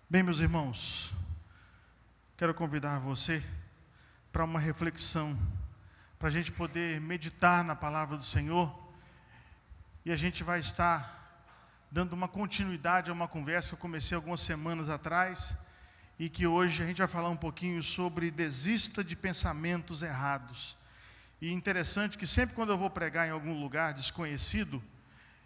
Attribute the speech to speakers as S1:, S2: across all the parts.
S1: Bem, meus irmãos, quero convidar você para uma reflexão, para a gente poder meditar na palavra do Senhor, e a gente vai estar dando uma continuidade a uma conversa que eu comecei algumas semanas atrás, e que hoje a gente vai falar um pouquinho sobre desista de pensamentos errados. E interessante que sempre quando eu vou pregar em algum lugar desconhecido,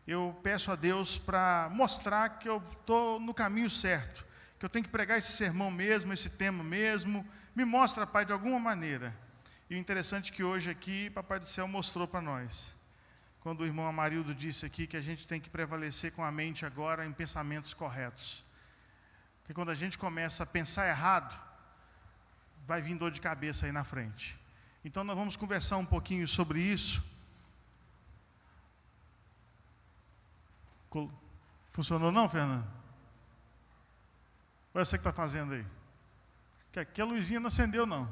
S1: eu peço a Deus para mostrar que eu estou no caminho certo, que eu tenho que pregar esse sermão mesmo, esse tema mesmo. Me mostra, Pai, de alguma maneira. E o interessante é que hoje aqui, Papai do Céu mostrou para nós. Quando o irmão Amarildo disse aqui que a gente tem que prevalecer com a mente agora em pensamentos corretos. Porque quando a gente começa a pensar errado, vai vir dor de cabeça aí na frente. Então nós vamos conversar um pouquinho sobre isso. Funcionou não, Fernando? Ou é você que está fazendo aí? Que aqui a luzinha não acendeu, não.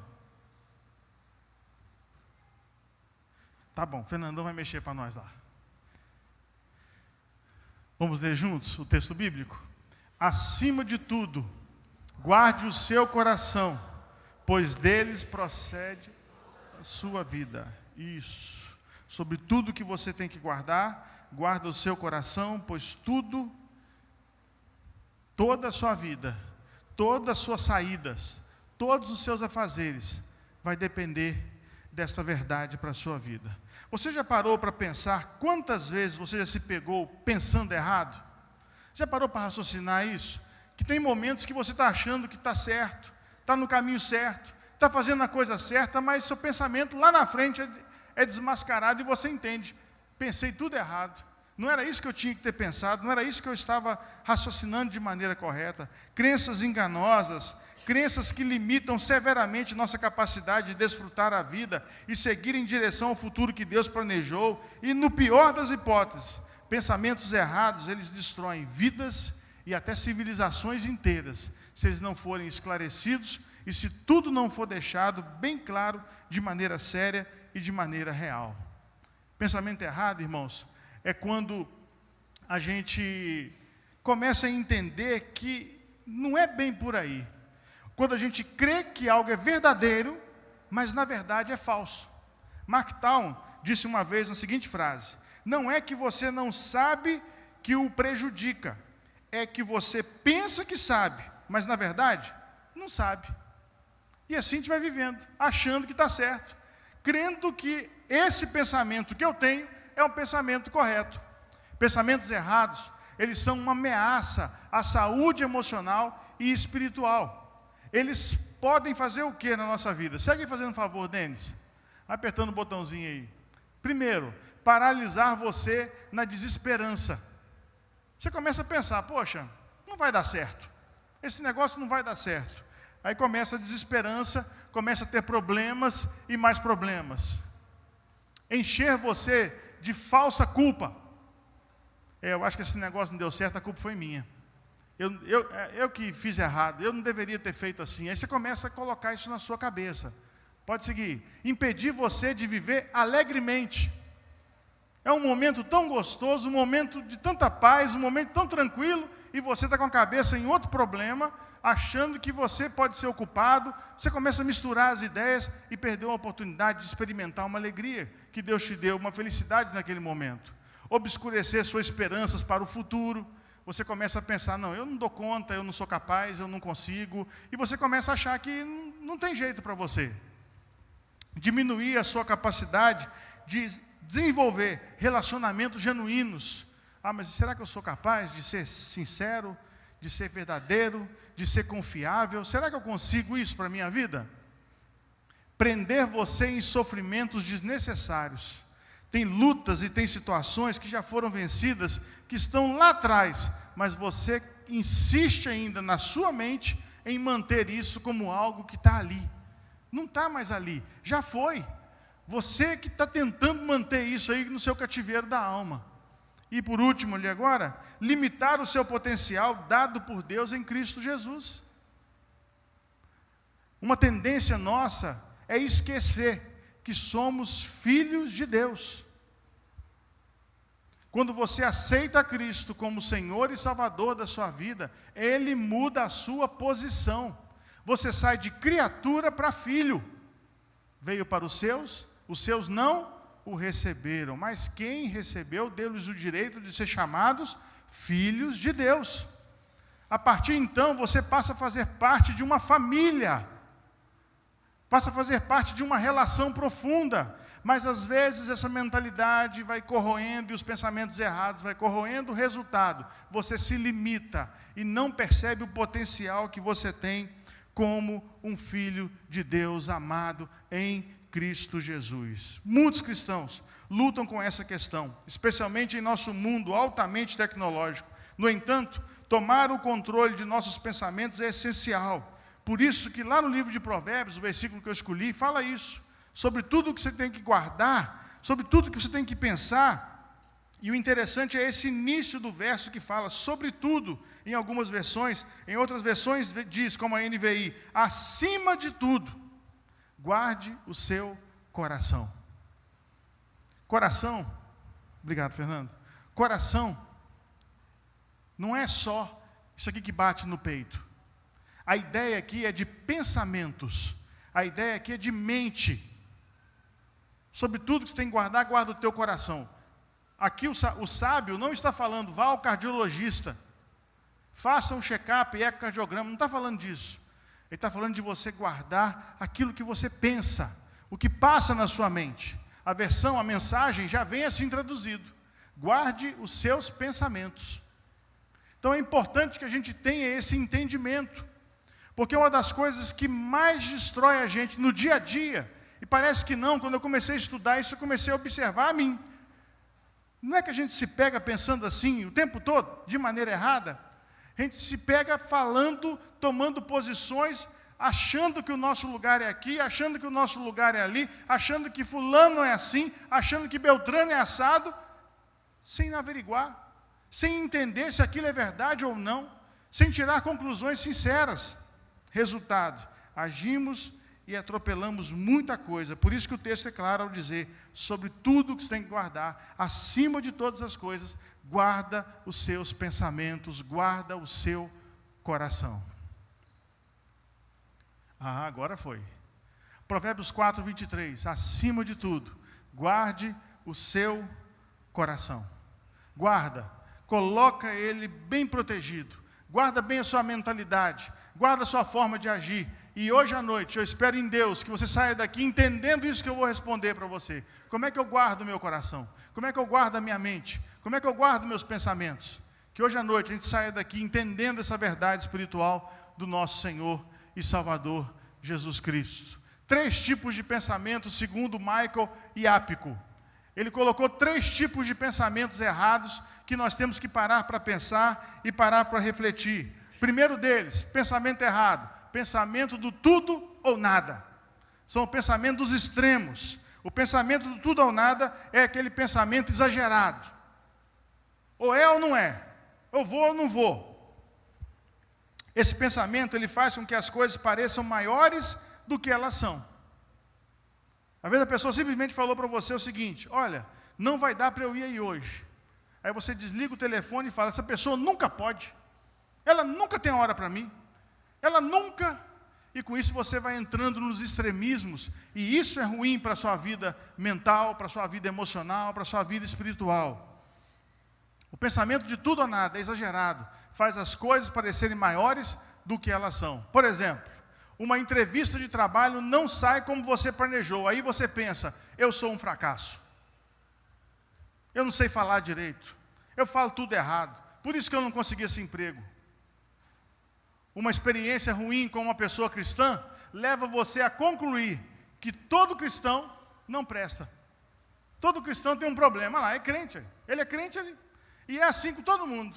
S1: Tá bom, Fernandão vai mexer para nós lá. Vamos ler juntos o texto bíblico? Acima de tudo, guarde o seu coração, pois deles procede a sua vida. Isso. Sobre tudo que você tem que guardar, guarda o seu coração, pois toda a sua vida, todas as suas saídas, todos os seus afazeres, vai depender desta verdade para a sua vida. Você já parou para pensar quantas vezes você já se pegou pensando errado? Já parou para raciocinar isso? Que tem momentos que você está achando que está certo, está no caminho certo, está fazendo a coisa certa, mas seu pensamento lá na frente é desmascarado e você entende. Pensei tudo errado. Não era isso que eu tinha que ter pensado, não era isso que eu estava raciocinando de maneira correta. Crenças enganosas, crenças que limitam severamente nossa capacidade de desfrutar a vida e seguir em direção ao futuro que Deus planejou. E no pior das hipóteses, pensamentos errados, eles destroem vidas e até civilizações inteiras, se eles não forem esclarecidos e se tudo não for deixado bem claro, de maneira séria e de maneira real. Pensamento errado, irmãos, é quando a gente começa a entender que não é bem por aí. Quando a gente crê que algo é verdadeiro, mas na verdade é falso. Mark Twain disse uma vez a seguinte frase: não é que você não sabe que o prejudica, é que você pensa que sabe, mas na verdade não sabe. E assim a gente vai vivendo, achando que está certo, crendo que esse pensamento que eu tenho é um pensamento correto. Pensamentos errados, eles são uma ameaça à saúde emocional e espiritual. Eles podem fazer o que na nossa vida? Segue fazendo um favor, Denis, apertando o botãozinho aí. Primeiro, paralisar você na desesperança. Você começa a pensar, poxa, não vai dar certo. Esse negócio não vai dar certo. Aí começa a desesperança, começa a ter problemas e mais problemas. Encher você de falsa culpa. Eu acho que esse negócio não deu certo, a culpa foi minha. Eu que fiz errado, eu não deveria ter feito assim. Aí você começa a colocar isso na sua cabeça. Pode seguir. Impedir você de viver alegremente. É um momento tão gostoso, um momento de tanta paz, um momento tão tranquilo, e você está com a cabeça em outro problema, achando que você pode ser ocupado. Você começa a misturar as ideias e perdeu a oportunidade de experimentar uma alegria que Deus te deu, uma felicidade naquele momento. Obscurecer suas esperanças para o futuro. Você começa a pensar, não, eu não dou conta, eu não sou capaz, eu não consigo. E você começa a achar que não tem jeito para você. Diminuir a sua capacidade de desenvolver relacionamentos genuínos. Ah, mas será que eu sou capaz de ser sincero, de ser verdadeiro, de ser confiável? Será que eu consigo isso para a minha vida? Prender você em sofrimentos desnecessários. Tem lutas e tem situações que já foram vencidas, que estão lá atrás, mas você insiste ainda na sua mente em manter isso como algo que está ali. Não está mais ali, já foi. Você que está tentando manter isso aí no seu cativeiro da alma. E por último, ali agora, limitar o seu potencial dado por Deus em Cristo Jesus. Uma tendência nossa é esquecer que somos filhos de Deus. Quando você aceita Cristo como Senhor e Salvador da sua vida, Ele muda a sua posição. Você sai de criatura para filho. Veio para os seus não o receberam. Mas quem recebeu, deu-lhes o direito de ser chamados filhos de Deus. A partir então, você passa a fazer parte de uma família. Passa a fazer parte de uma relação profunda. Mas às vezes essa mentalidade vai corroendo e os pensamentos errados vai corroendo o resultado. Você se limita e não percebe o potencial que você tem como um filho de Deus amado em Cristo Jesus. Muitos cristãos lutam com essa questão, especialmente em nosso mundo altamente tecnológico. No entanto, tomar o controle de nossos pensamentos é essencial. Por isso que lá no livro de Provérbios, o versículo que eu escolhi, fala isso. Sobre tudo que você tem que guardar, sobre tudo que você tem que pensar. E o interessante é esse início do verso que fala sobre tudo, em algumas versões. Em outras versões diz, como a NVI, acima de tudo, guarde o seu coração. Coração, obrigado, Fernando. Coração não é só isso aqui que bate no peito. A ideia aqui é de pensamentos. A ideia aqui é de mente. Sobre tudo que você tem que guardar, guarda o teu coração. Aqui o sábio não está falando, vá ao cardiologista, faça um check-up, ecocardiograma, não está falando disso. Ele está falando de você guardar aquilo que você pensa, o que passa na sua mente. A mensagem já vem assim traduzido. Guarde os seus pensamentos. Então é importante que a gente tenha esse entendimento, porque uma das coisas que mais destrói a gente no dia a dia, e parece que não, quando eu comecei a estudar isso, eu comecei a observar a mim. Não é que a gente se pega pensando assim o tempo todo, de maneira errada? A gente se pega falando, tomando posições, achando que o nosso lugar é aqui, achando que o nosso lugar é ali, achando que fulano é assim, achando que Beltrano é assado, sem averiguar, sem entender se aquilo é verdade ou não, sem tirar conclusões sinceras. Resultado, agimos e atropelamos muita coisa. Por isso que o texto é claro ao dizer, sobre tudo que você tem que guardar, acima de todas as coisas, guarda os seus pensamentos, guarda o seu coração. Agora foi. Provérbios 4, 23, acima de tudo, guarde o seu coração. Guarda, coloca ele bem protegido, guarda bem a sua mentalidade, guarda a sua forma de agir. E hoje à noite, eu espero em Deus que você saia daqui entendendo isso que eu vou responder para você. Como é que eu guardo o meu coração? Como é que eu guardo a minha mente? Como é que eu guardo meus pensamentos? Que hoje à noite a gente saia daqui entendendo essa verdade espiritual do nosso Senhor e Salvador Jesus Cristo. 3 tipos de pensamentos, segundo Michael Iappico. Ele colocou 3 tipos de pensamentos errados que nós temos que parar para pensar e parar para refletir. Primeiro deles, pensamento errado. Pensamento do tudo ou nada. São o pensamento dos extremos. O pensamento do tudo ou nada é aquele pensamento exagerado. Ou é ou não é. Eu vou ou não vou. Esse pensamento, ele faz com que as coisas pareçam maiores do que elas são. Às vezes a pessoa simplesmente falou para você o seguinte, olha, não vai dar para eu ir aí hoje. Aí você desliga o telefone e fala, essa pessoa nunca pode. Ela nunca tem hora para mim. Ela nunca, e com isso você vai entrando nos extremismos, e isso é ruim para a sua vida mental, para a sua vida emocional, para a sua vida espiritual. O pensamento de tudo ou nada é exagerado, faz as coisas parecerem maiores do que elas são. Por exemplo, uma entrevista de trabalho não sai como você planejou, aí você pensa, eu sou um fracasso. Eu não sei falar direito, eu falo tudo errado, por isso que eu não consegui esse emprego. Uma experiência ruim com uma pessoa cristã leva você a concluir que todo cristão não presta. Todo cristão tem um problema. Lá, é crente. Ele é crente ali. E é assim com todo mundo.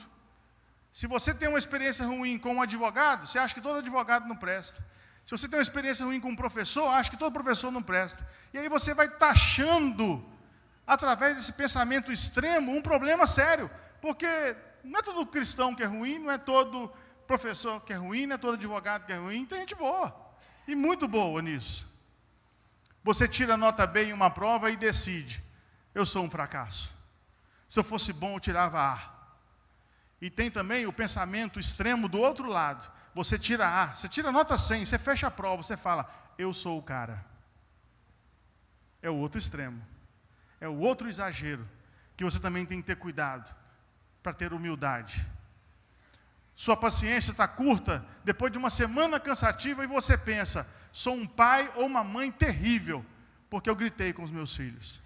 S1: Se você tem uma experiência ruim com um advogado, você acha que todo advogado não presta. Se você tem uma experiência ruim com um professor, acha que todo professor não presta. E aí você vai taxando, através desse pensamento extremo, um problema sério. Porque não é todo cristão que é ruim, não é todo professor que é ruim, não é todo advogado que é ruim, tem gente boa, e muito boa nisso. Você tira nota B em uma prova e decide, eu sou um fracasso. Se eu fosse bom, eu tirava A. E tem também o pensamento extremo do outro lado. Você tira A, você tira nota 100, você fecha a prova, você fala, eu sou o cara. É o outro extremo. É o outro exagero, que você também tem que ter cuidado, para ter humildade. Sua paciência está curta, depois de uma semana cansativa, e você pensa, sou um pai ou uma mãe terrível, porque eu gritei com os meus filhos.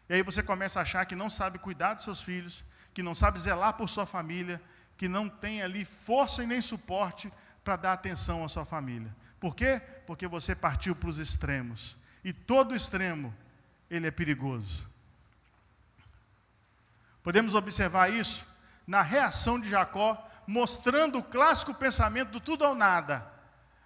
S1: E aí você começa a achar que não sabe cuidar dos seus filhos, que não sabe zelar por sua família, que não tem ali força e nem suporte para dar atenção à sua família. Por quê? Porque você partiu para os extremos. E todo extremo, ele é perigoso. Podemos observar isso na reação de Jacó, mostrando o clássico pensamento do tudo ou nada.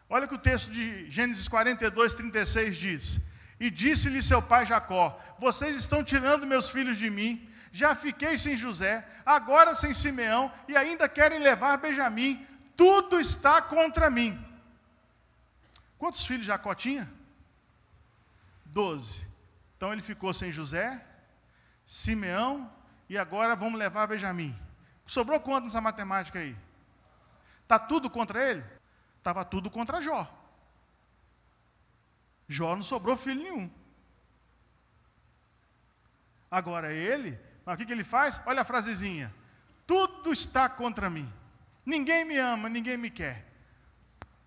S1: Olha o que o texto de Gênesis 42, 36 diz. E disse-lhe seu pai Jacó, vocês estão tirando meus filhos de mim, já fiquei sem José, agora sem Simeão, e ainda querem levar Benjamim, tudo está contra mim. Quantos filhos Jacó tinha? 12. Então ele ficou sem José, Simeão, e agora vamos levar Benjamim. Sobrou quanto nessa matemática aí? Está tudo contra ele? Estava tudo contra Jó. Jó não sobrou filho nenhum. Agora ele, o que ele faz? Olha a frasezinha. Tudo está contra mim. Ninguém me ama, ninguém me quer.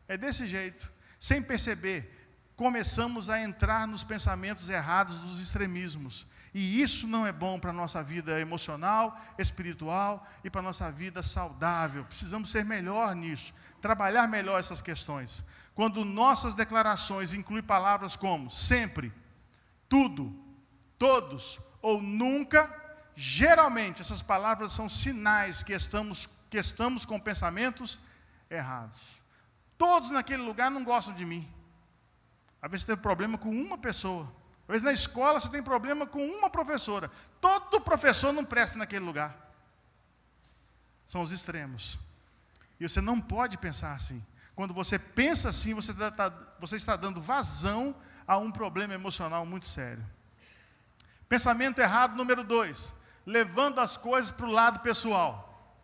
S1: É desse jeito. Sem perceber, começamos a entrar nos pensamentos errados dos extremismos. E isso não é bom para a nossa vida emocional, espiritual e para a nossa vida saudável. Precisamos ser melhor nisso, trabalhar melhor essas questões. Quando nossas declarações incluem palavras como sempre, tudo, todos ou nunca, geralmente essas palavras são sinais que estamos com pensamentos errados. Todos naquele lugar não gostam de mim. Às vezes você teve problema com uma pessoa. Às vezes na escola você tem problema com uma professora. Todo professor não presta naquele lugar. São os extremos. E você não pode pensar assim. Quando você pensa assim, você está dando vazão a um problema emocional muito sério. Pensamento errado número 2. Levando as coisas para o lado pessoal.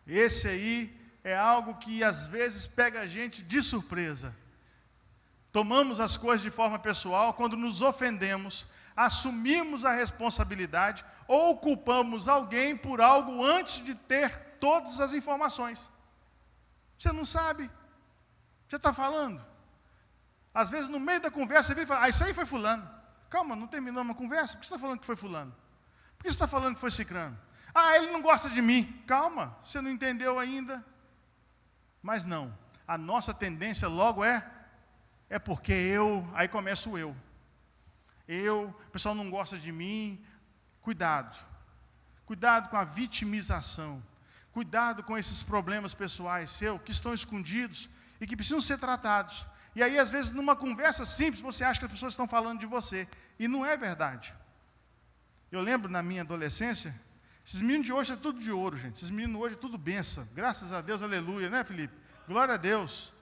S1: Esse aí é algo que às vezes pega a gente de surpresa. Tomamos as coisas de forma pessoal, quando nos ofendemos, assumimos a responsabilidade ou culpamos alguém por algo antes de ter todas as informações. Você não sabe. Você está falando. Às vezes, no meio da conversa, você vem e fala, isso aí foi fulano. Calma, não terminou uma conversa. Por que você está falando que foi fulano? Por que você está falando que foi cicrano? Ele não gosta de mim. Calma, você não entendeu ainda. Mas não. A nossa tendência logo é porque aí começa o eu. O pessoal não gosta de mim. Cuidado. Cuidado com a vitimização. Cuidado com esses problemas pessoais seus, que estão escondidos e que precisam ser tratados. E aí, às vezes, numa conversa simples, você acha que as pessoas estão falando de você. E não é verdade. Eu lembro, na minha adolescência, esses meninos de hoje é tudo de ouro, gente. Esses meninos hoje é tudo benção. Graças a Deus, aleluia, né, Felipe? Glória a Deus.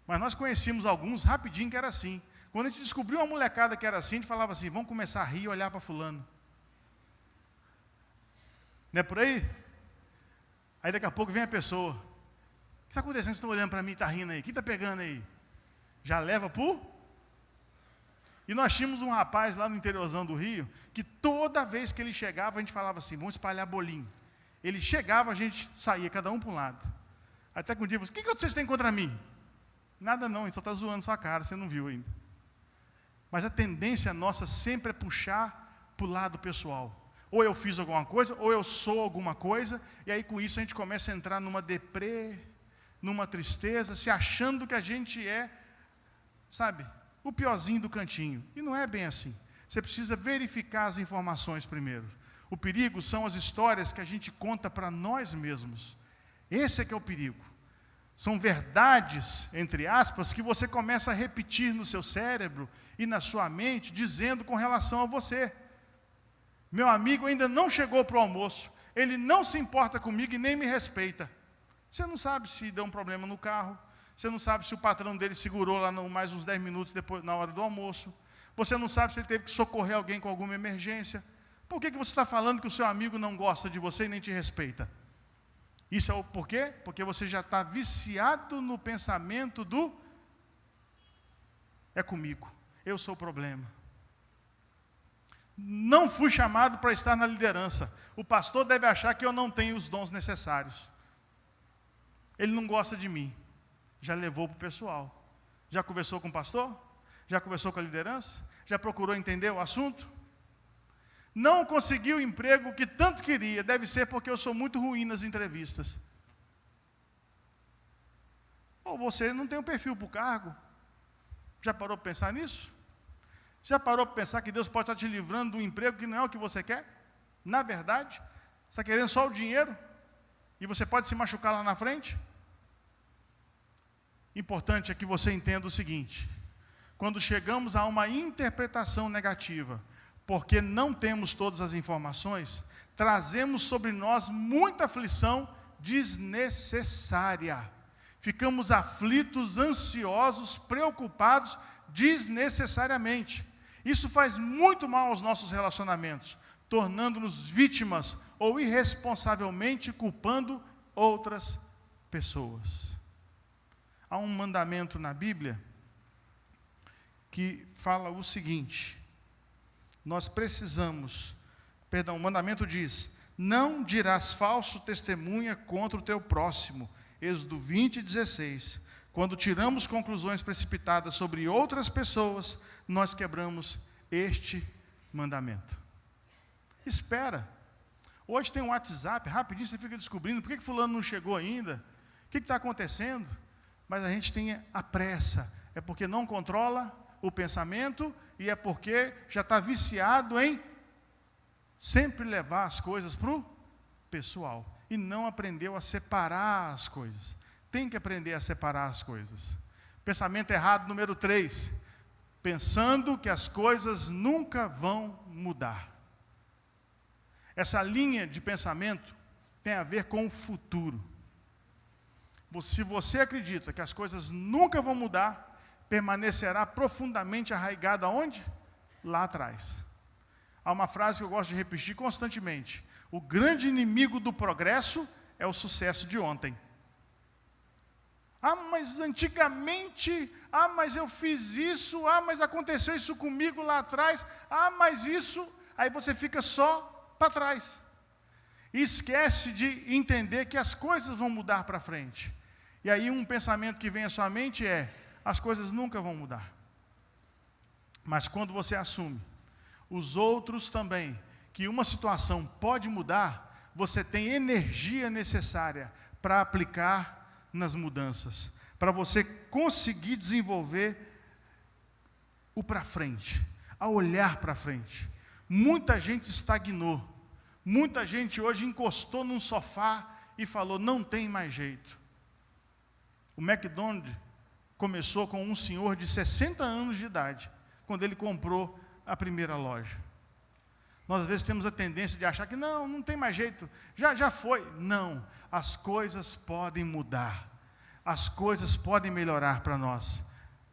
S1: Mas nós conhecíamos alguns rapidinho que era assim. Quando a gente descobriu uma molecada que era assim, a gente falava assim, vamos começar a rir e olhar para fulano. Não é por aí? Aí daqui a pouco vem a pessoa. O que está acontecendo? Vocês estão olhando para mim e está rindo aí. O que está pegando aí? Já leva por? E nós tínhamos um rapaz lá no interiorzão do Rio, que toda vez que ele chegava, a gente falava assim, vamos espalhar bolinho. Ele chegava, a gente saía, cada um para um lado. Até que um dia, o que vocês têm contra mim? Nada não, a gente só está zoando sua cara, você não viu ainda. Mas a tendência nossa sempre é puxar para o lado pessoal. Ou eu fiz alguma coisa, ou eu sou alguma coisa, e aí com isso a gente começa a entrar numa deprê, numa tristeza, se achando que a gente é, sabe, o piorzinho do cantinho. E não é bem assim. Você precisa verificar as informações primeiro. O perigo são as histórias que a gente conta para nós mesmos. Esse é que é o perigo. São verdades, entre aspas, que você começa a repetir no seu cérebro e na sua mente, dizendo com relação a você. Meu amigo ainda não chegou para o almoço, ele não se importa comigo e nem me respeita. Você não sabe se deu um problema no carro, você não sabe se o patrão dele segurou lá mais uns 10 minutos depois, na hora do almoço, você não sabe se ele teve que socorrer alguém com alguma emergência. Por que você está falando que o seu amigo não gosta de você e nem te respeita? Isso é o porquê? Porque você já está viciado no pensamento do é comigo, eu sou o problema. Não fui chamado para estar na liderança. O pastor deve achar que eu não tenho os dons necessários. Ele não gosta de mim. Já levou para o pessoal. Já conversou com o pastor? Já conversou com a liderança? Já procurou entender o assunto? Não conseguiu o emprego que tanto queria. Deve ser porque eu sou muito ruim nas entrevistas. Ou você não tem um perfil para o cargo. Já parou para pensar nisso? Já parou para pensar que Deus pode estar te livrando de um emprego que não é o que você quer? Na verdade, você está querendo só o dinheiro e você pode se machucar lá na frente? Importante é que você entenda o seguinte: quando chegamos a uma interpretação negativa, porque não temos todas as informações, trazemos sobre nós muita aflição desnecessária. Ficamos aflitos, ansiosos, preocupados desnecessariamente. Isso faz muito mal aos nossos relacionamentos, tornando-nos vítimas ou irresponsavelmente culpando outras pessoas. Há um mandamento na Bíblia que fala o seguinte: o mandamento diz: não dirás falso testemunha contra o teu próximo. Êxodo 20:16. Quando tiramos conclusões precipitadas sobre outras pessoas, nós quebramos este mandamento. Espera. Hoje tem um WhatsApp, rapidinho você fica descobrindo por que fulano não chegou ainda, o que está acontecendo. Mas a gente tem a pressa, é porque não controla o pensamento e é porque já está viciado em sempre levar as coisas para o pessoal e não aprendeu a separar as coisas. Tem que aprender a separar as coisas. Pensamento errado número 3. Pensando que as coisas nunca vão mudar. Essa linha de pensamento tem a ver com o futuro. Se você acredita que as coisas nunca vão mudar, permanecerá profundamente arraigado aonde? Lá atrás. Há uma frase que eu gosto de repetir constantemente: o grande inimigo do progresso é o sucesso de ontem. Ah, mas antigamente, mas eu fiz isso, mas aconteceu isso comigo lá atrás, mas isso, aí você fica só para trás. E esquece de entender que as coisas vão mudar para frente. E aí um pensamento que vem à sua mente é: as coisas nunca vão mudar. Mas quando você assume, os outros também, que uma situação pode mudar, você tem energia necessária para aplicar nas mudanças, para você conseguir desenvolver o para frente, a olhar para frente. Muita gente estagnou, muita gente hoje encostou num sofá e falou: não tem mais jeito. O McDonald's começou com um senhor de 60 anos de idade, quando ele comprou a primeira loja. Nós às vezes temos a tendência de achar que não tem mais jeito, já foi. Não, as coisas podem mudar, as coisas podem melhorar para nós,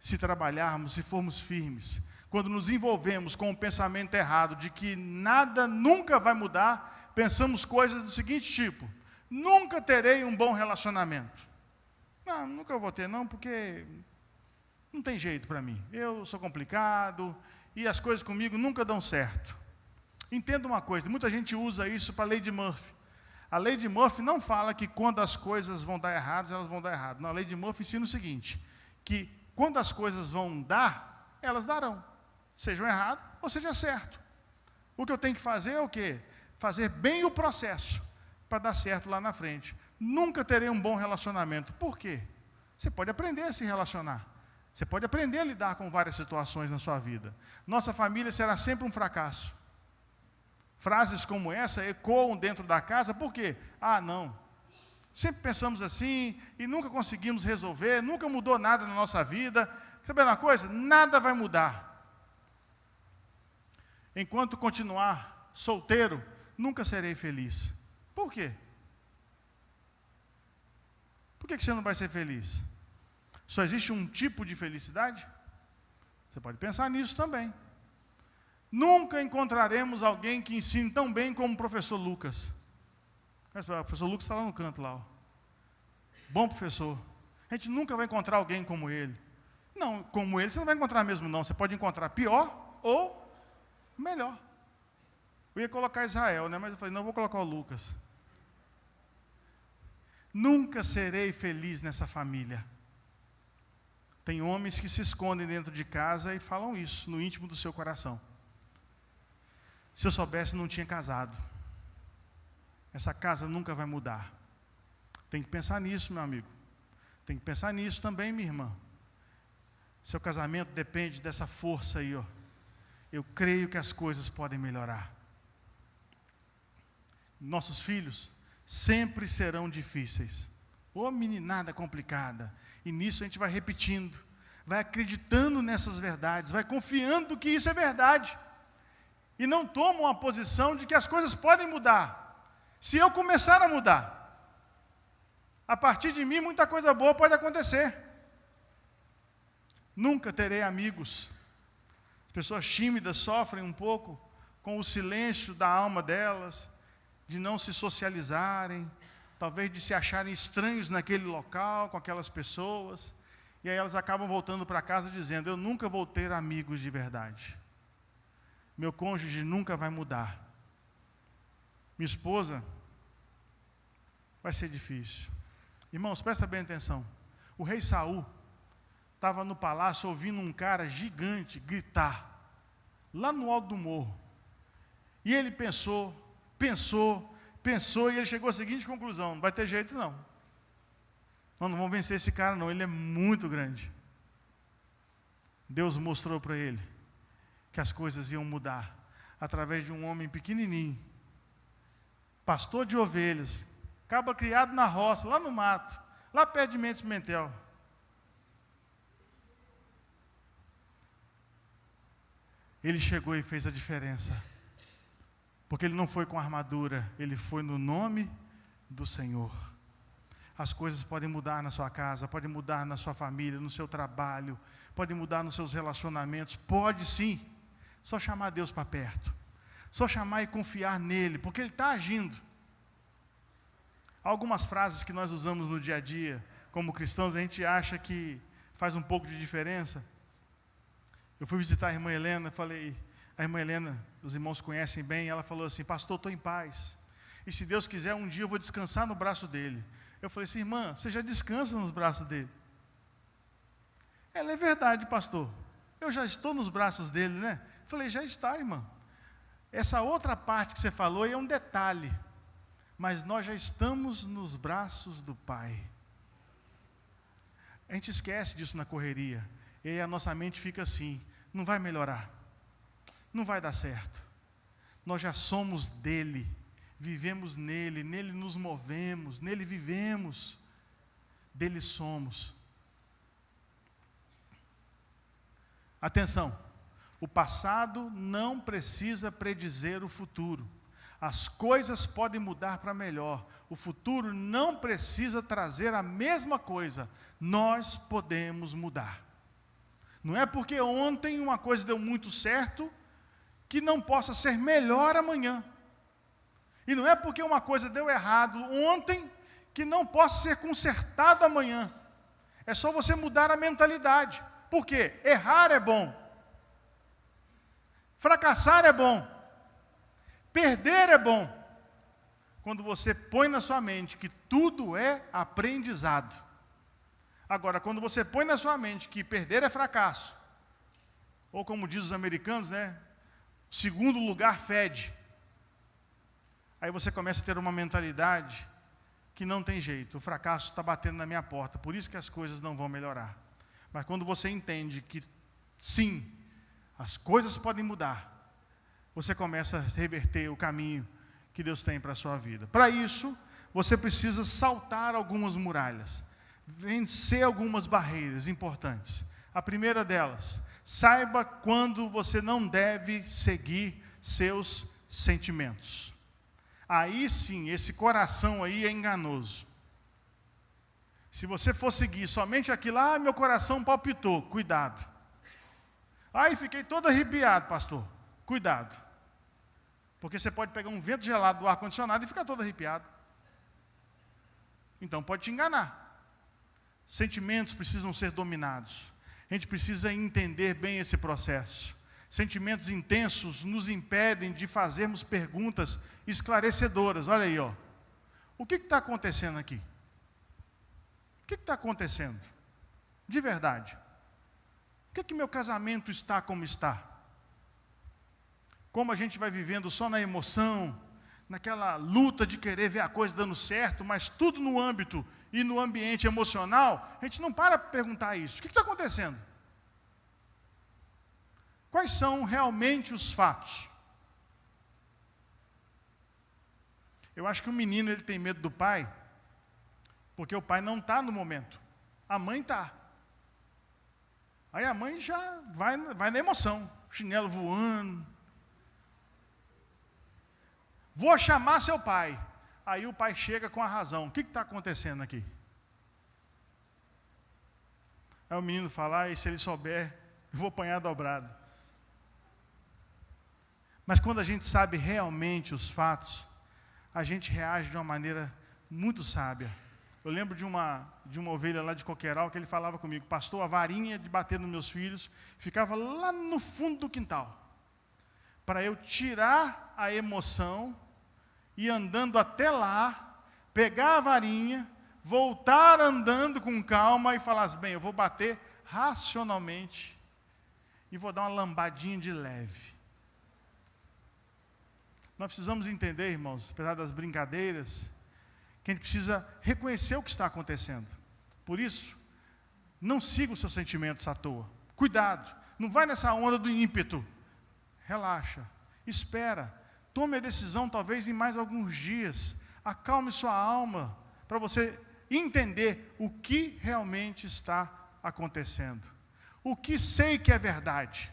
S1: se trabalharmos, se formos firmes. Quando nos envolvemos com o pensamento errado de que nada nunca vai mudar, pensamos coisas do seguinte tipo: nunca terei um bom relacionamento. Não, nunca vou ter não, porque não tem jeito para mim. Eu sou complicado e as coisas comigo nunca dão certo. Entenda uma coisa, muita gente usa isso para a lei de Murphy. A lei de Murphy não fala que quando as coisas vão dar erradas, elas vão dar errado. Não, a lei de Murphy ensina o seguinte: que quando as coisas vão dar, elas darão. Sejam errado ou seja certo. O que eu tenho que fazer é o quê? Fazer bem o processo, para dar certo lá na frente. Nunca terei um bom relacionamento. Por quê? Você pode aprender a se relacionar. Você pode aprender a lidar com várias situações na sua vida. Nossa família será sempre um fracasso. Frases como essa ecoam dentro da casa, por quê? Não. Sempre pensamos assim e nunca conseguimos resolver, nunca mudou nada na nossa vida. Sabe uma coisa? Nada vai mudar. Enquanto continuar solteiro, nunca serei feliz. Por quê? Por que você não vai ser feliz? Só existe um tipo de felicidade? Você pode pensar nisso também. Nunca encontraremos alguém que ensine tão bem como o professor Lucas. O professor Lucas está lá no canto, lá. Ó. Bom professor. A gente nunca vai encontrar alguém como ele. Não, como ele você não vai encontrar mesmo não. Você pode encontrar pior ou melhor. Eu ia colocar Israel, né? Mas eu falei, não, eu vou colocar o Lucas. Nunca serei feliz nessa família. Tem homens que se escondem dentro de casa e falam isso no íntimo do seu coração. Se eu soubesse, não tinha casado. Essa casa nunca vai mudar. Tem que pensar nisso, meu amigo. Tem que pensar nisso também, minha irmã. Seu casamento depende dessa força aí, ó. Eu creio que as coisas podem melhorar. Nossos filhos sempre serão difíceis. Ô meninada complicada. E nisso a gente vai repetindo, vai acreditando nessas verdades, vai confiando que isso é verdade. E não toma uma posição de que as coisas podem mudar. Se eu começar a mudar, a partir de mim muita coisa boa pode acontecer. Nunca terei amigos. As pessoas tímidas sofrem um pouco com o silêncio da alma delas, de não se socializarem, talvez de se acharem estranhos naquele local, com aquelas pessoas, e aí elas acabam voltando para casa dizendo, eu nunca vou ter amigos de verdade. Meu cônjuge nunca vai mudar. Minha esposa, vai ser difícil. Irmãos, presta bem atenção. O rei Saul estava no palácio ouvindo um cara gigante gritar, lá no alto do morro. E ele pensou, e ele chegou à seguinte conclusão, não vai ter jeito não. Nós não vamos vencer esse cara não, ele é muito grande. Deus mostrou para ele que as coisas iam mudar, através de um homem pequenininho, pastor de ovelhas, cabra criado na roça, lá no mato, lá perto de Mendes Pimentel. Ele chegou e fez a diferença. Porque ele não foi com armadura, ele foi no nome do Senhor. As coisas podem mudar na sua casa, podem mudar na sua família, no seu trabalho, podem mudar nos seus relacionamentos, pode sim. Só chamar Deus para perto. Só chamar e confiar nele, porque ele está agindo. Algumas frases que nós usamos no dia a dia, como cristãos, a gente acha que faz um pouco de diferença. Eu fui visitar a irmã Helena, falei, a irmã Helena, os irmãos conhecem bem, ela falou assim, pastor, estou em paz. E se Deus quiser, um dia eu vou descansar no braço dele. Eu falei assim, irmã, você já descansa nos braços dele? Ela, é verdade, pastor. Eu já estou nos braços dele, né? Eu falei, já está, irmã. Essa outra parte que você falou aí é um detalhe. Mas nós já estamos nos braços do Pai. A gente esquece disso na correria. E aí a nossa mente fica assim, não vai melhorar. Não vai dar certo. Nós já somos dele, vivemos nele, nele nos movemos, nele vivemos, dele somos. Atenção, o passado não precisa predizer o futuro. As coisas podem mudar para melhor. O futuro não precisa trazer a mesma coisa. Nós podemos mudar. Não é porque ontem uma coisa deu muito certo que não possa ser melhor amanhã. E não é porque uma coisa deu errado ontem que não possa ser consertado amanhã. É só você mudar a mentalidade. Por quê? Errar é bom. Fracassar é bom. Perder é bom. Quando você põe na sua mente que tudo é aprendizado. Agora, quando você põe na sua mente que perder é fracasso, ou como diz os americanos, né? Segundo lugar fede. Aí você começa a ter uma mentalidade que não tem jeito. O fracasso está batendo na minha porta, por isso que as coisas não vão melhorar. Mas quando você entende que sim, as coisas podem mudar, você começa a reverter o caminho que Deus tem para a sua vida. Para isso, você precisa saltar algumas muralhas, vencer algumas barreiras importantes. A primeira delas, saiba quando você não deve seguir seus sentimentos. Aí sim, esse coração aí é enganoso. Se você for seguir somente aquilo, meu coração palpitou, cuidado. Fiquei todo arrepiado, pastor. cuidado. Porque você pode pegar um vento gelado do ar-condicionado e ficar todo arrepiado. Então pode te enganar. Sentimentos precisam ser dominados. A gente precisa entender bem esse processo. Sentimentos intensos nos impedem de fazermos perguntas esclarecedoras. Olha aí, ó. O que está acontecendo aqui? O que está acontecendo? De verdade. Por que meu casamento está como está? Como a gente vai vivendo só na emoção, naquela luta de querer ver a coisa dando certo, mas tudo no âmbito e no ambiente emocional, a gente não para perguntar isso. O que está acontecendo? Quais são realmente os fatos? Eu acho que o menino ele tem medo do pai, porque o pai não está no momento. A mãe está. Aí a mãe já vai na emoção, chinelo voando. Vou chamar seu pai. Aí o pai chega com a razão. O que está acontecendo aqui? Aí o menino fala, e se ele souber, eu vou apanhar dobrado. Mas quando a gente sabe realmente os fatos, a gente reage de uma maneira muito sábia. Eu lembro de uma ovelha lá de Coqueiral que ele falava comigo, pastor, a varinha de bater nos meus filhos ficava lá no fundo do quintal, para eu tirar a emoção, ir andando até lá, pegar a varinha, voltar andando com calma e falar assim, bem, eu vou bater racionalmente e vou dar uma lambadinha de leve. Nós precisamos entender, irmãos, apesar das brincadeiras, que a gente precisa reconhecer o que está acontecendo. Por isso, não siga os seus sentimentos à toa. Cuidado, não vai nessa onda do ímpeto. Relaxa, espera, tome a decisão talvez em mais alguns dias. Acalme sua alma para você entender o que realmente está acontecendo. O que sei que é verdade.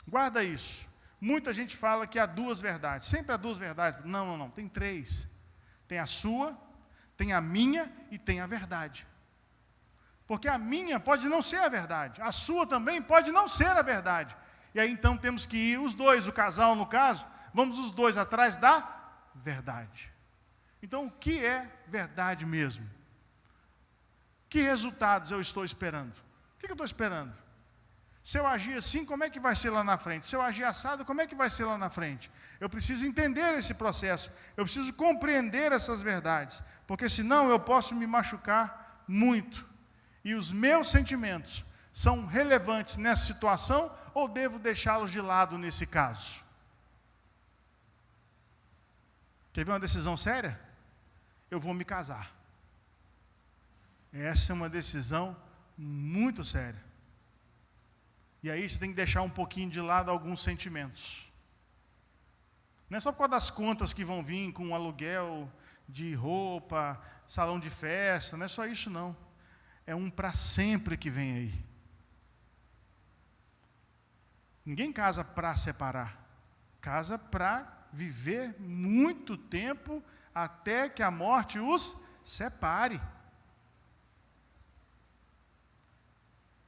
S1: Guarda isso. Muita gente fala que há duas verdades. Sempre há duas verdades. Não. Tem três. Tem a sua, tem a minha e tem a verdade. Porque a minha pode não ser a verdade. A sua também pode não ser a verdade. E aí então temos que ir os dois, o casal no caso, vamos os dois atrás da verdade. Então o que é verdade mesmo? Que resultados eu estou esperando? O que eu estou esperando? Se eu agir assim, como é que vai ser lá na frente? Se eu agir assado, como é que vai ser lá na frente? Eu preciso entender esse processo, eu preciso compreender essas verdades, porque senão eu posso me machucar muito. E os meus sentimentos são relevantes nessa situação ou devo deixá-los de lado nesse caso? Quer ver uma decisão séria? Eu vou me casar. Essa é uma decisão muito séria. E aí você tem que deixar um pouquinho de lado alguns sentimentos. Não é só por causa das contas que vão vir com aluguel de roupa, salão de festa, não é só isso não. É um para sempre que vem aí. Ninguém casa para separar. Casa para viver muito tempo até que a morte os separe.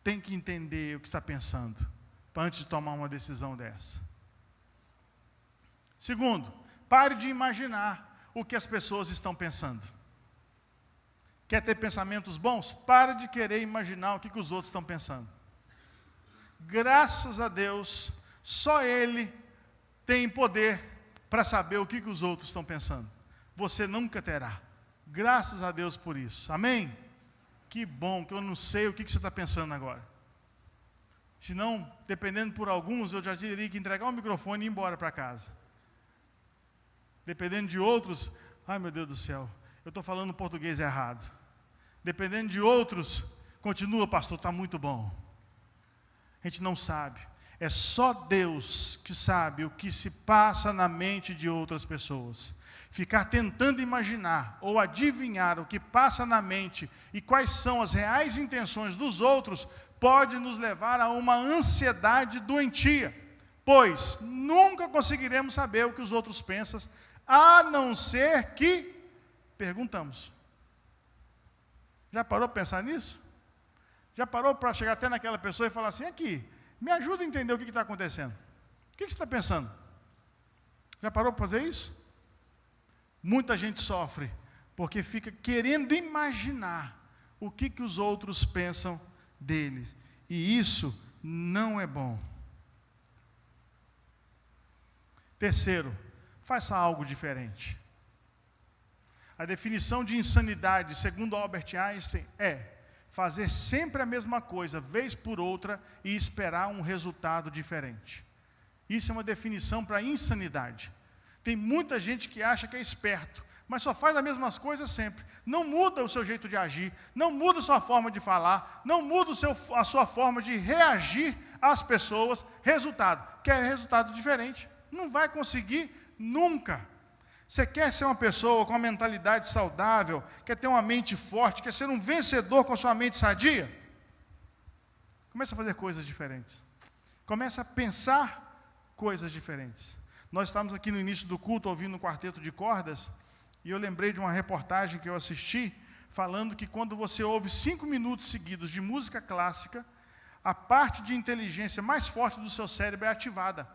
S1: Tem que entender o que está pensando, antes de tomar uma decisão dessa. Segundo, pare de imaginar o que as pessoas estão pensando. Quer ter pensamentos bons? Pare de querer imaginar o que os outros estão pensando. Graças a Deus, só Ele tem poder para saber o que os outros estão pensando. Você nunca terá. Graças a Deus por isso. Amém? Que bom, que eu não sei o que você está pensando agora. Senão, dependendo por alguns, eu já teria que entregar o microfone e ir embora para casa. Dependendo de outros, ai meu Deus do céu, eu estou falando português errado. Dependendo de outros, continua pastor, está muito bom. A gente não sabe. É só Deus que sabe o que se passa na mente de outras pessoas. Ficar tentando imaginar ou adivinhar o que passa na mente e quais são as reais intenções dos outros pode nos levar a uma ansiedade doentia, pois nunca conseguiremos saber o que os outros pensam, a não ser que perguntamos. Já parou para pensar nisso? Já parou para chegar até naquela pessoa e falar assim, aqui, me ajuda a entender o que está acontecendo? O que você está pensando? Já parou para fazer isso? Muita gente sofre porque fica querendo imaginar o que os outros pensam dele. E isso não é bom. Terceiro, faça algo diferente. A definição de insanidade, segundo Albert Einstein, é fazer sempre a mesma coisa, vez por outra, e esperar um resultado diferente. Isso é uma definição para insanidade. Tem muita gente que acha que é esperto, mas só faz as mesmas coisas sempre. Não muda o seu jeito de agir, não muda a sua forma de falar, não muda a sua forma de reagir às pessoas. Resultado, quer resultado diferente. Não vai conseguir nunca. Você quer ser uma pessoa com uma mentalidade saudável, quer ter uma mente forte, quer ser um vencedor com a sua mente sadia? Comece a fazer coisas diferentes. Comece a pensar coisas diferentes. Nós estávamos aqui no início do culto ouvindo um quarteto de cordas, e eu lembrei de uma reportagem que eu assisti, falando que quando você ouve 5 minutos seguidos de música clássica, a parte de inteligência mais forte do seu cérebro é ativada.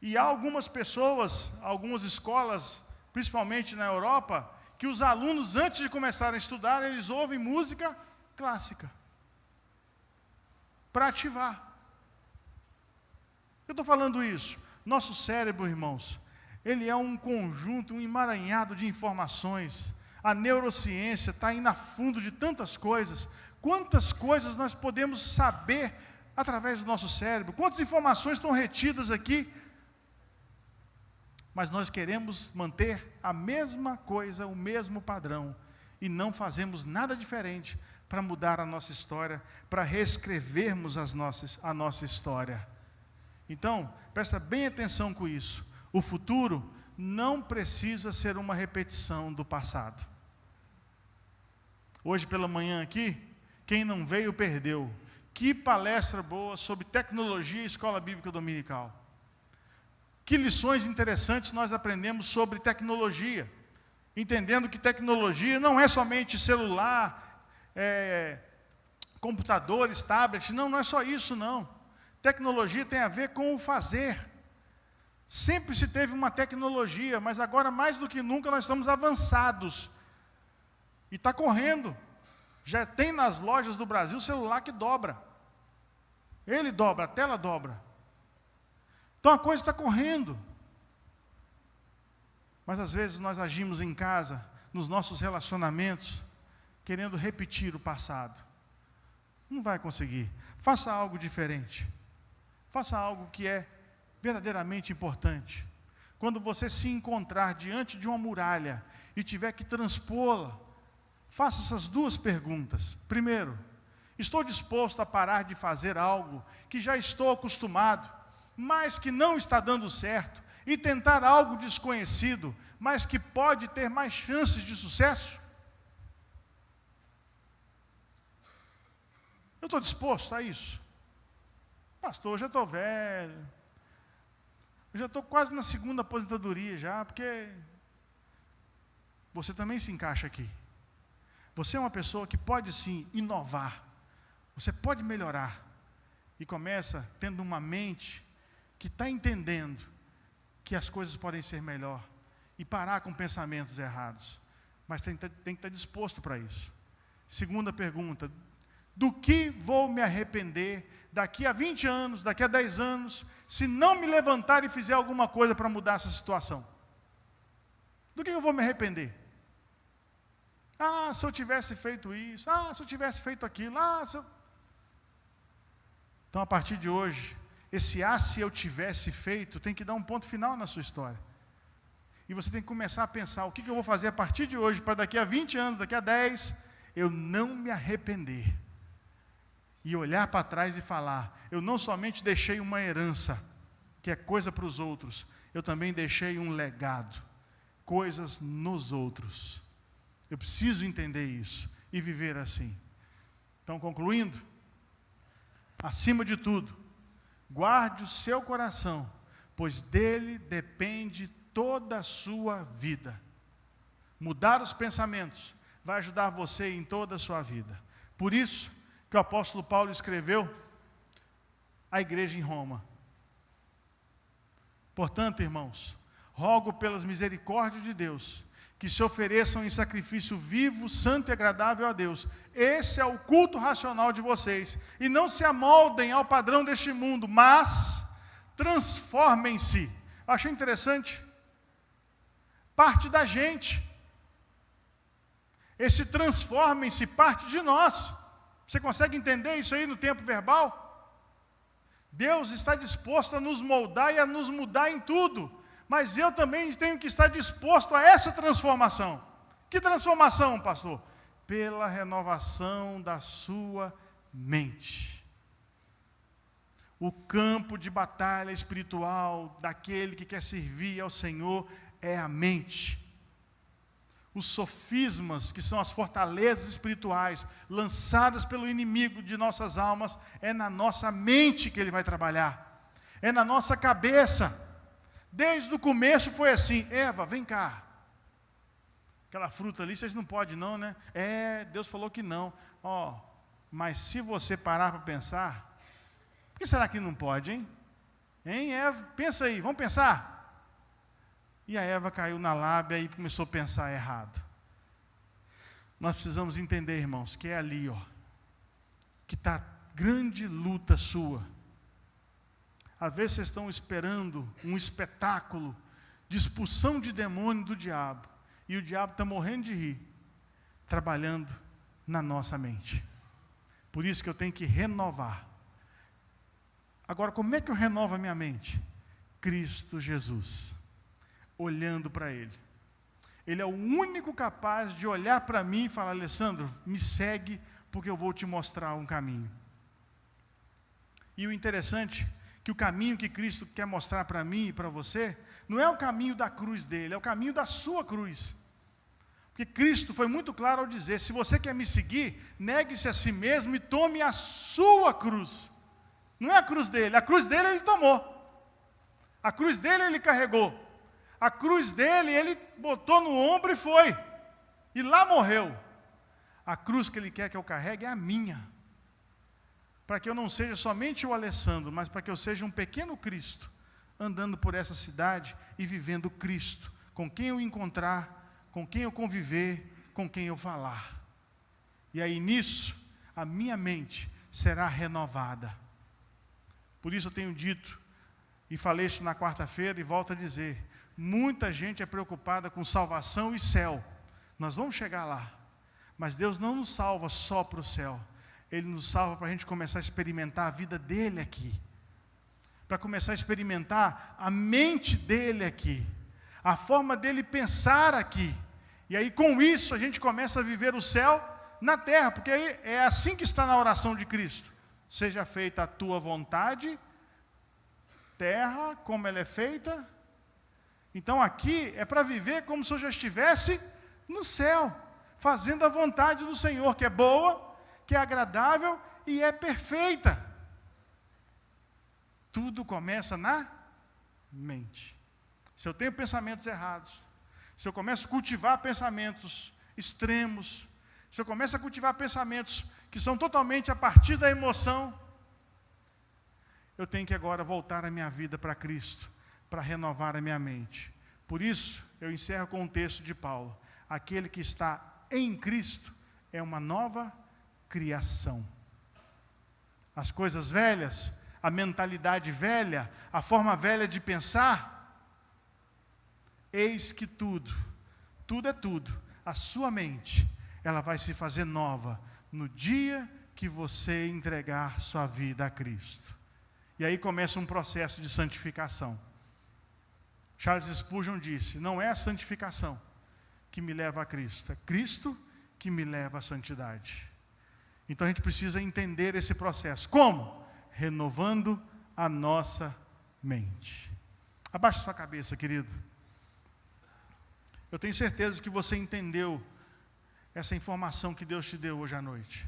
S1: E há algumas pessoas, algumas escolas, principalmente na Europa, que os alunos, antes de começarem a estudar, eles ouvem música clássica, para ativar. Eu estou falando isso. Nosso cérebro, irmãos, ele é um conjunto, um emaranhado de informações. A neurociência está indo a fundo de tantas coisas. Quantas coisas nós podemos saber através do nosso cérebro? Quantas informações estão retidas aqui? Mas nós queremos manter a mesma coisa, o mesmo padrão, e não fazemos nada diferente para mudar a nossa história, para reescrevermos a nossa história. Então, presta bem atenção com isso. O futuro não precisa ser uma repetição do passado. Hoje pela manhã aqui, quem não veio perdeu. Que palestra boa sobre tecnologia e escola bíblica dominical. Que lições interessantes nós aprendemos sobre tecnologia. Entendendo que tecnologia não é somente celular, computadores, tablets, não é só isso não. Tecnologia tem a ver com o fazer. Sempre se teve uma tecnologia, mas agora mais do que nunca nós estamos avançados. E está correndo. Já tem nas lojas do Brasil celular que dobra. Ele dobra, a tela dobra. Então a coisa está correndo. Mas às vezes nós agimos em casa, nos nossos relacionamentos, querendo repetir o passado. Não vai conseguir. Faça algo diferente. Faça algo que é verdadeiramente importante. Quando você se encontrar diante de uma muralha e tiver que transpô-la, faça essas 2 perguntas. Primeiro, estou disposto a parar de fazer algo que já estou acostumado, mas que não está dando certo, e tentar algo desconhecido, mas que pode ter mais chances de sucesso? Eu estou disposto a isso? Pastor, eu já estou velho, eu já estou quase na 2ª aposentadoria já, porque você também se encaixa aqui. Você é uma pessoa que pode sim inovar, você pode melhorar, e começa tendo uma mente que está entendendo que as coisas podem ser melhor, e parar com pensamentos errados, mas tem que estar disposto para isso. Segunda pergunta, do que vou me arrepender daqui a 20 anos, daqui a 10 anos, se não me levantar e fizer alguma coisa para mudar essa situação? Do que eu vou me arrepender? Se eu tivesse feito isso, se eu tivesse feito aquilo, Então, a partir de hoje, esse se eu tivesse feito, tem que dar um ponto final na sua história. E você tem que começar a pensar, o que eu vou fazer a partir de hoje, para daqui a 20 anos, daqui a 10, eu não me arrepender. E olhar para trás e falar, eu não somente deixei uma herança, que é coisa para os outros, eu também deixei um legado, coisas nos outros. Eu preciso entender isso e viver assim. Então, concluindo, acima de tudo, guarde o seu coração, pois dele depende toda a sua vida. Mudar os pensamentos vai ajudar você em toda a sua vida. Por isso que o apóstolo Paulo escreveu a igreja em Roma. Portanto, irmãos, rogo pelas misericórdias de Deus, que se ofereçam em sacrifício vivo, santo e agradável a Deus. Esse é o culto racional de vocês. E não se amoldem ao padrão deste mundo, mas transformem-se. Achei interessante. Parte da gente. Esse transformem-se parte de nós. Você consegue entender isso aí no tempo verbal? Deus está disposto a nos moldar e a nos mudar em tudo. Mas eu também tenho que estar disposto a essa transformação. Que transformação, pastor? Pela renovação da sua mente. O campo de batalha espiritual daquele que quer servir ao Senhor é a mente. Os sofismas, que são as fortalezas espirituais lançadas pelo inimigo de nossas almas, é na nossa mente que ele vai trabalhar. É na nossa cabeça. Desde o começo foi assim: Eva, vem cá. Aquela fruta ali, vocês não podem não, né? Deus falou que não. Mas se você parar para pensar, por que será que não pode, hein? Hein, Eva? Pensa aí, vamos pensar? E a Eva caiu na lábia e começou a pensar errado. Nós precisamos entender, irmãos, que é ali, que está grande luta sua. Às vezes vocês estão esperando um espetáculo de expulsão de demônio do diabo. E o diabo está morrendo de rir, trabalhando na nossa mente. Por isso que eu tenho que renovar. Agora, como é que eu renovo a minha mente? Cristo Jesus. Olhando para Ele. Ele é o único capaz de olhar para mim e falar: Alessandro, me segue, porque eu vou te mostrar um caminho. E o interessante que o caminho que Cristo quer mostrar para mim e para você, não é o caminho da cruz dele, é o caminho da sua cruz. Porque Cristo foi muito claro ao dizer: se você quer me seguir, negue-se a si mesmo e tome a sua cruz. Não é a cruz dele ele tomou. A cruz dele ele carregou. A cruz dele ele botou no ombro e foi. E lá morreu. A cruz que ele quer que eu carregue é a minha. Para que eu não seja somente o Alessandro, mas para que eu seja um pequeno Cristo, andando por essa cidade e vivendo Cristo, com quem eu encontrar, com quem eu conviver, com quem eu falar. E aí nisso, a minha mente será renovada. Por isso eu tenho dito, e falei isso na quarta-feira e volto a dizer, muita gente é preocupada com salvação e céu. Nós vamos chegar lá, mas Deus não nos salva só para o céu. Ele nos salva para a gente começar a experimentar a vida dele aqui. Para começar a experimentar a mente dele aqui. A forma dele pensar aqui. E aí com isso a gente começa a viver o céu na terra. Porque aí é assim que está na oração de Cristo. Seja feita a tua vontade, terra, como ela é feita. Então aqui é para viver como se eu já estivesse no céu. Fazendo a vontade do Senhor, que é boa, que é agradável e é perfeita. Tudo começa na mente. Se eu tenho pensamentos errados, se eu começo a cultivar pensamentos extremos, se eu começo a cultivar pensamentos que são totalmente a partir da emoção, eu tenho que agora voltar a minha vida para Cristo, para renovar a minha mente. Por isso, eu encerro com um texto de Paulo. Aquele que está em Cristo é uma nova criação. As coisas velhas, a mentalidade velha, a forma velha de pensar, eis que tudo é tudo, a sua mente, ela vai se fazer nova no dia que você entregar sua vida a Cristo. E aí começa um processo de santificação. Charles Spurgeon disse: não é a santificação que me leva a Cristo, é Cristo que me leva à santidade. Então a gente precisa entender esse processo. Como? Renovando a nossa mente. Abaixe sua cabeça, querido. Eu tenho certeza que você entendeu essa informação que Deus te deu hoje à noite.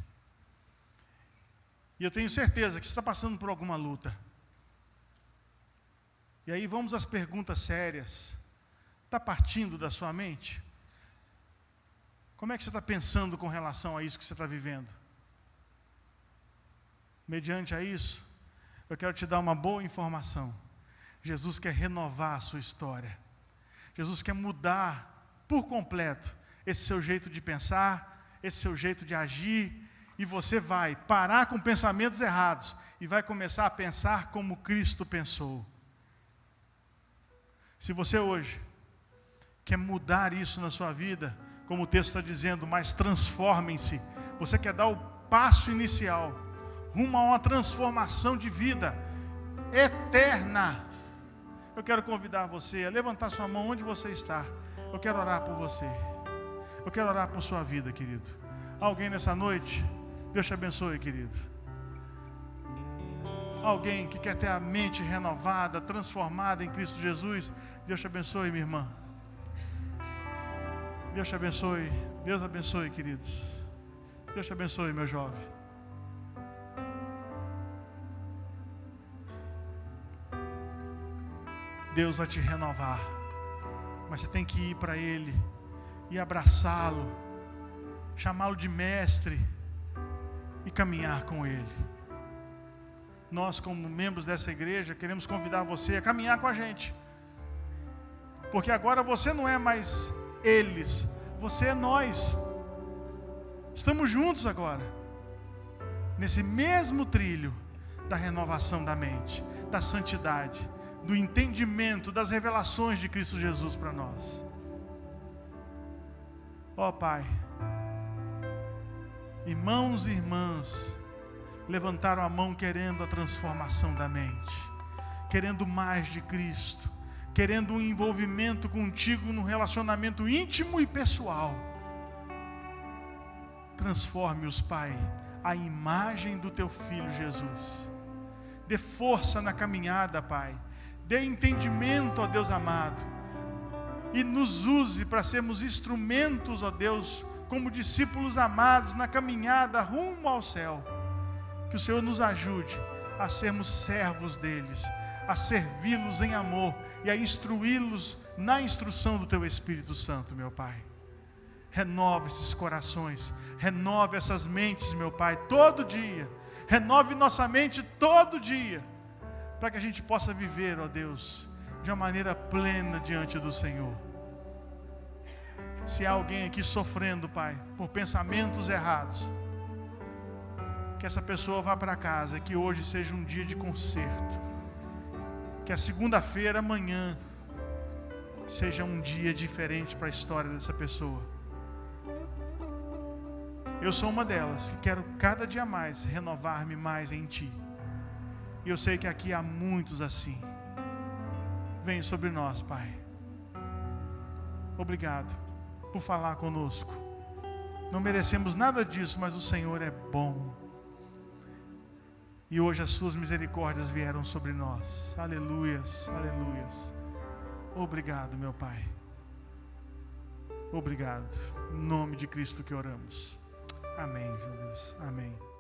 S1: E eu tenho certeza que você está passando por alguma luta. E aí vamos às perguntas sérias. Está partindo da sua mente? Como é que você está pensando com relação a isso que você está vivendo? Mediante a isso, eu quero te dar uma boa informação. Jesus quer renovar a sua história. Jesus quer mudar por completo esse seu jeito de pensar, esse seu jeito de agir, e você vai parar com pensamentos errados e vai começar a pensar como Cristo pensou. Se você hoje quer mudar isso na sua vida, como o texto está dizendo, mas transformem-se. Você quer dar o passo inicial rumo a uma transformação de vida eterna. Eu quero convidar você a levantar sua mão onde você está. Eu quero orar por você. Eu quero orar por sua vida, querido. Alguém nessa noite? Deus te abençoe, querido. Alguém que quer ter a mente renovada, transformada em Cristo Jesus? Deus te abençoe, minha irmã. Deus te abençoe. Deus abençoe, queridos. Deus te abençoe, meu jovem. Deus vai te renovar, mas você tem que ir para Ele e abraçá-lo, chamá-lo de mestre e caminhar com Ele. Nós, como membros dessa igreja, queremos convidar você a caminhar com a gente, porque agora você não é mais eles, você é nós. Estamos juntos agora, nesse mesmo trilho da renovação da mente, da santidade, do entendimento, das revelações de Cristo Jesus para nós. Ó Pai, irmãos e irmãs levantaram a mão querendo a transformação da mente, querendo mais de Cristo, querendo um envolvimento contigo num relacionamento íntimo e pessoal. Transforme-os, Pai, à imagem do Teu Filho Jesus. Dê força na caminhada, Pai. Dê entendimento, ó Deus amado. E nos use para sermos instrumentos, ó Deus, como discípulos amados na caminhada rumo ao céu. Que o Senhor nos ajude a sermos servos deles, a servi-los em amor e a instruí-los na instrução do Teu Espírito Santo, meu Pai. Renova esses corações, renove essas mentes, meu Pai, todo dia. Renove nossa mente todo dia, para que a gente possa viver, ó Deus, de uma maneira plena diante do Senhor. Se há alguém aqui sofrendo, Pai, por pensamentos errados, que essa pessoa vá para casa, que hoje seja um dia de conserto, que a segunda-feira, amanhã, seja um dia diferente para a história dessa pessoa. Eu sou uma delas, que quero cada dia mais renovar-me mais em Ti. E eu sei que aqui há muitos assim. Vem sobre nós, Pai. Obrigado por falar conosco. Não merecemos nada disso, mas o Senhor é bom. E hoje as Suas misericórdias vieram sobre nós. Aleluias, aleluias. Obrigado, meu Pai. Obrigado. Em nome de Cristo que oramos. Amém, Jesus. Amém.